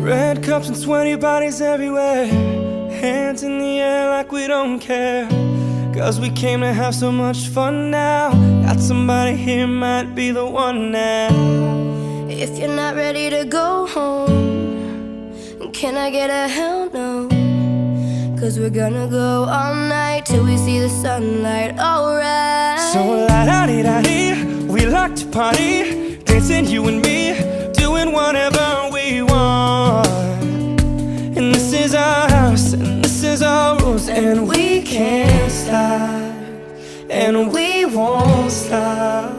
Red cups and sweaty bodies everywhere, hands in the air like we don't care. Cause we came to have so much fun now. Got somebody here, might be the one now. If you're not ready to go home, can I get a hell no? Cause we're gonna go all night till we see the sunlight, alright. So la-da-dee-da-dee, we like to party, dancing you and me, doing whatever we want. And this is our house, and this is our rules, and we can't stop, and we won't stop.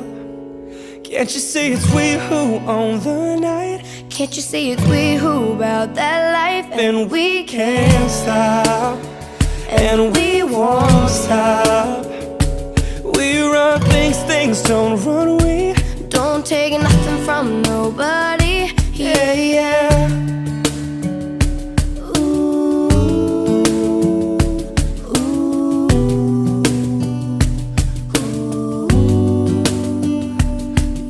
Can't you see it's we who own the night? Can't you see it's we who about that life? And we can't stop, and we won't stop. We run things, things don't run. We don't take nothing from nobody. Yeah, yeah. Ooh, ooh, ooh,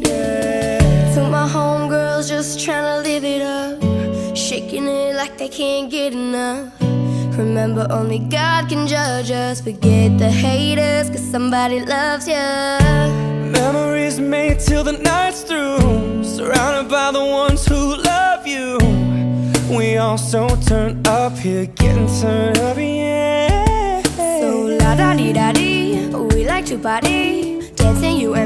yeah. to my homegirls just tryna live it up, shaking it like they can't get enough. Remember, only God can judge us. Forget the haters, cause somebody loves ya. Memories made till the night's through, surrounded by the ones who love you. We all so turned up here, getting turned up, yeah. So la-da-dee-da-dee, we like to party, dancing you and